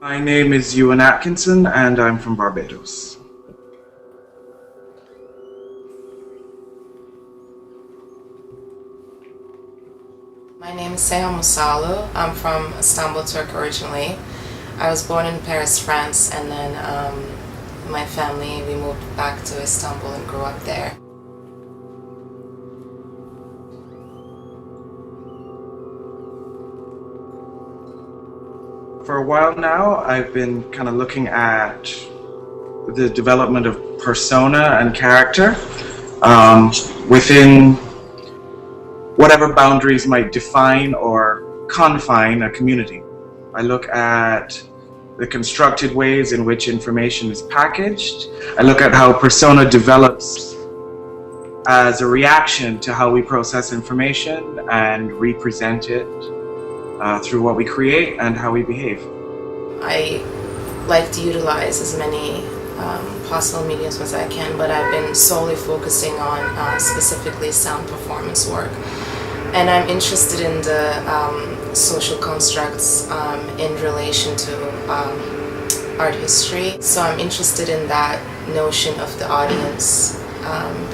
My name is Ewan Atkinson and I'm from Barbados. My name is Seyhan Musaoglu. I'm from Istanbul, Turkey originally. I was born in Paris, France, and then my family, we moved back to Istanbul and grew up there. For a while now, I've been kind of looking at the development of persona and character within whatever boundaries might define or confine a community. I look at the constructed ways in which information is packaged. I look at how persona develops as a reaction to how we process information and represent it through what we create and how we behave. I like to utilize as many possible mediums as I can, but I've been solely focusing on specifically sound performance work. And I'm interested in the social constructs in relation to art history. So I'm interested in that notion of the audience,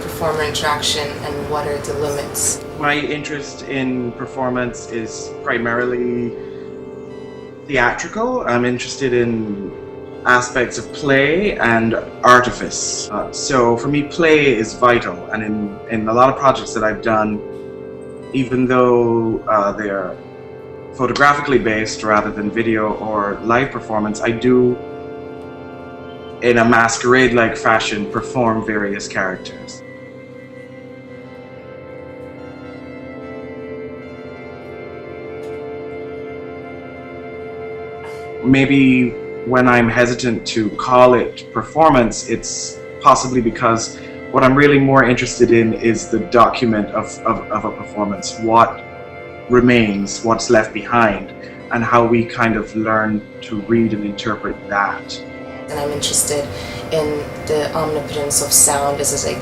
performer interaction, and what are the limits. My interest in performance is primarily theatrical. I'm interested in aspects of play and artifice. So for me, play is vital, and in a lot of projects that I've done, even though they're photographically based rather than video or live performance, I do, in a masquerade-like fashion, perform various characters. Maybe when I'm hesitant to call it performance, it's possibly because what I'm really more interested in is the document of a performance, what remains, what's left behind, and how we kind of learn to read and interpret that. And I'm interested in the omnipotence of sound as it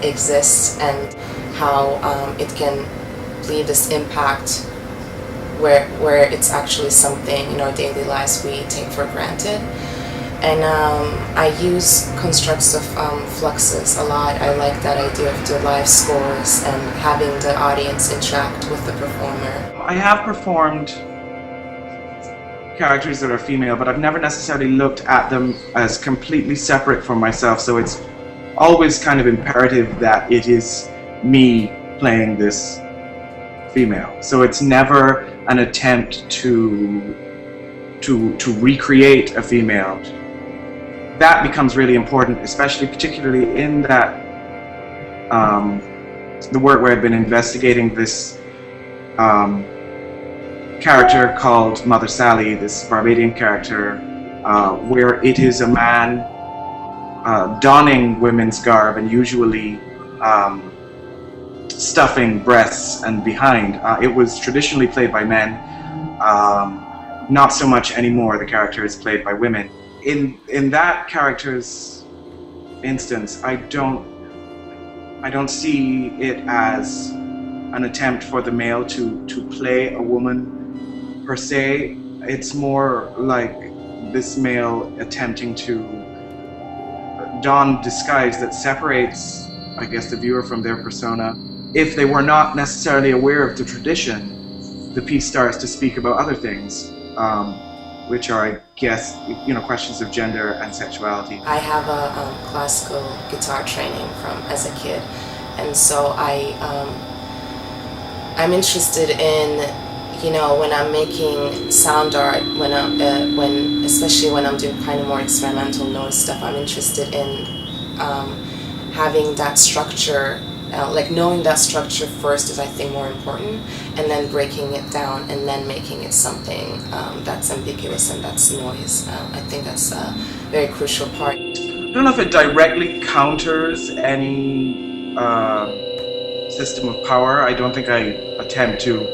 exists, and how it can leave this impact where it's actually something in our daily lives we take for granted. And I use constructs of fluxes a lot. I like that idea of the live scores and having the audience interact with the performer. I have performed characters that are female, but I've never necessarily looked at them as completely separate from myself, so it's always kind of imperative that it is me playing this female. So it's never an attempt to recreate a female. That becomes really important, particularly in that the work where I've been investigating this character called Mother Sally, this Barbadian character, where it is a man donning women's garb and usually stuffing breasts and behind. It was traditionally played by men, not so much anymore. The character is played by women. In that character's instance, I don't see it as an attempt for the male to play a woman per se. It's more like this male attempting to don disguise that separates, I guess, the viewer from their persona. If they were not necessarily aware of the tradition, the piece starts to speak about other things, which are, I guess, questions of gender and sexuality. I have a classical guitar training from as a kid, and so I'm interested in, when I'm making sound art, especially when I'm doing kind of more experimental noise stuff, I'm interested in having that structure. Knowing that structure first is, I think, more important, and then breaking it down and then making it something that's ambiguous and that's noise. I think that's a very crucial part. I don't know if it directly counters any system of power. I don't think I attempt to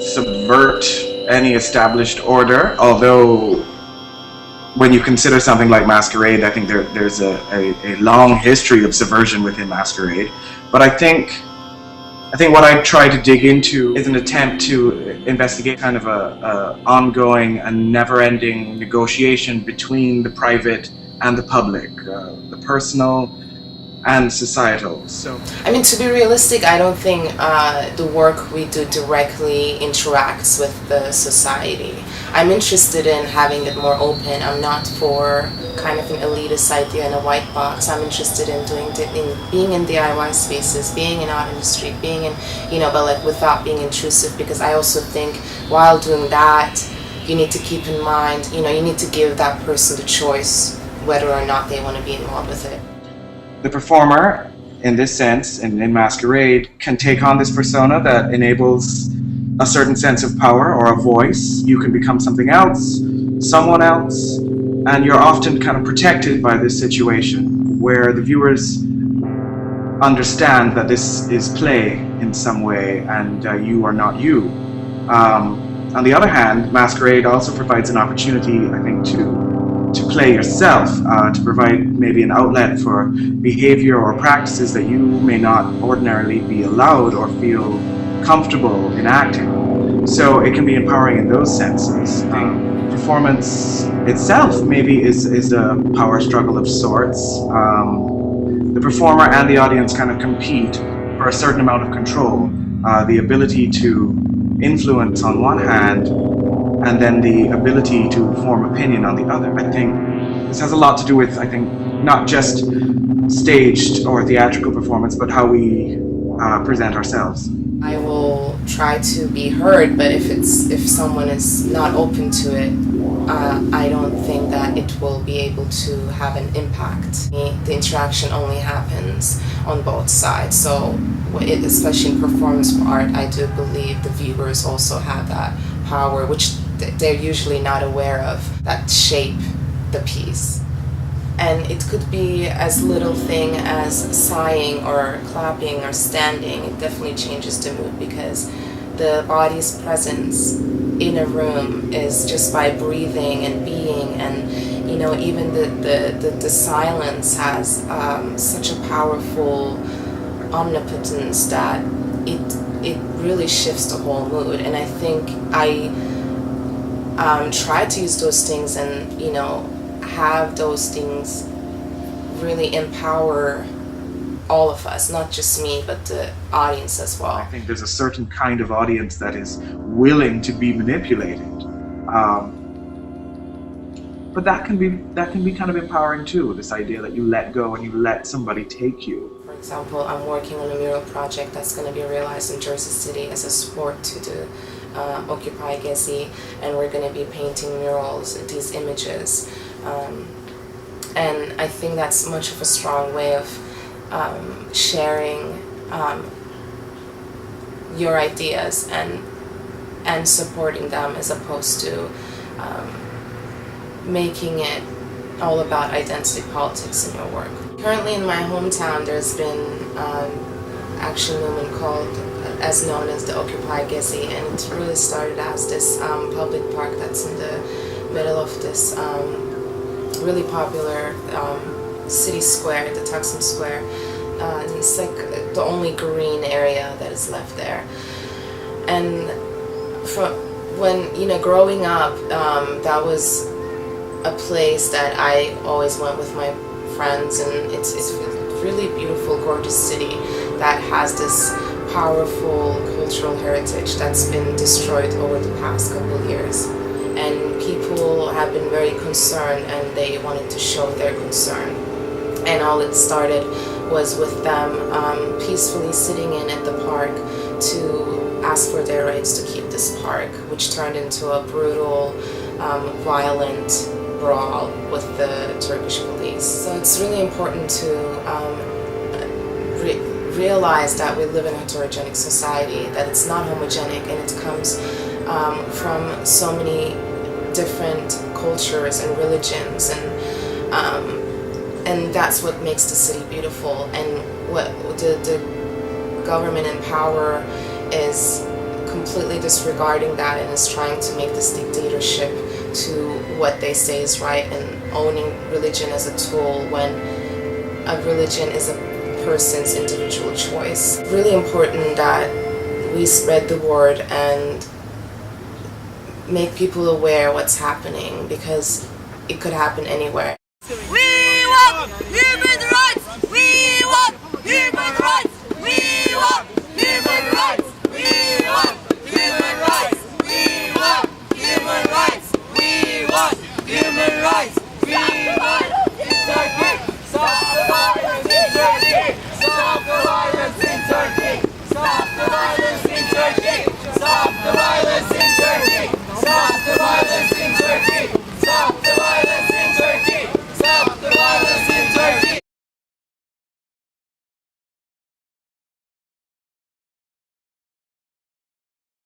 subvert any established order, although when you consider something like masquerade, I think there's a long history of subversion within masquerade. But I think I think what I try to dig into is an attempt to investigate kind of a ongoing and never-ending negotiation between the private and the public, the personal and societal. So, I mean, to be realistic, I don't think the work we do directly interacts with the society. I'm interested in having it more open. I'm not for kind of an elitist idea in a white box. I'm interested in being in DIY spaces, being in art industry, being in, but like without being intrusive, because I also think while doing that, you need to keep in mind, you need to give that person the choice whether or not they want to be involved with it. The performer, in this sense, in Masquerade, can take on this persona that enables a certain sense of power or a voice. You can become something else, someone else, and you're often kind of protected by this situation where the viewers understand that this is play in some way and you are not you. On the other hand, Masquerade also provides an opportunity, I think, to play yourself, to provide maybe an outlet for behavior or practices that you may not ordinarily be allowed or feel comfortable enacting. So it can be empowering in those senses. Performance itself maybe is a power struggle of sorts. The performer and the audience kind of compete for a certain amount of control, the ability to influence on one hand, and then the ability to form opinion on the other. I think this has a lot to do with, not just staged or theatrical performance, but how we present ourselves. I will try to be heard, but if someone is not open to it, I don't think that it will be able to have an impact. The interaction only happens on both sides, so especially in performance art, I do believe the viewers also have that power, which they're usually not aware of, that shape the piece. And it could be as little thing as sighing or clapping or standing. It definitely changes the mood, because the body's presence in a room is just by breathing and being, and even the silence has such a powerful omnipotence that it really shifts the whole mood. And I think I try to use those things and have those things really empower all of us, not just me, but the audience as well. I think there's a certain kind of audience that is willing to be manipulated, but that can be kind of empowering too. This idea that you let go and you let somebody take you. For example, I'm working on a mural project that's going to be realized in Jersey City as a support to the Occupy Gezi, and we're going to be painting murals, these images, and I think that's much of a strong way of sharing your ideas and supporting them, as opposed to making it all about identity politics in your work. Currently in my hometown, there's been action movement as known as the Occupy Gezi, and it really started as this public park that's in the middle of this really popular city square, the Taksim Square. It's like the only green area that is left there. And when growing up, that was a place that I always went with my friends, and it's a really beautiful, gorgeous city that has this powerful cultural heritage that's been destroyed over the past couple of years. And people have been very concerned, and they wanted to show their concern. And all it started was with them peacefully sitting in at the park to ask for their rights to keep this park, which turned into a brutal, violent brawl with the Turkish police. So it's really important to realize that we live in a heterogenic society, that it's not homogenic, and it comes from so many different cultures and religions, and that's what makes the city beautiful. And what the government in power is completely disregarding that, and is trying to make this dictatorship to what they say is right, and owning religion as a tool, when a religion is a person's individual choice. Really important that we spread the word and make people aware what's happening, because it could happen anywhere.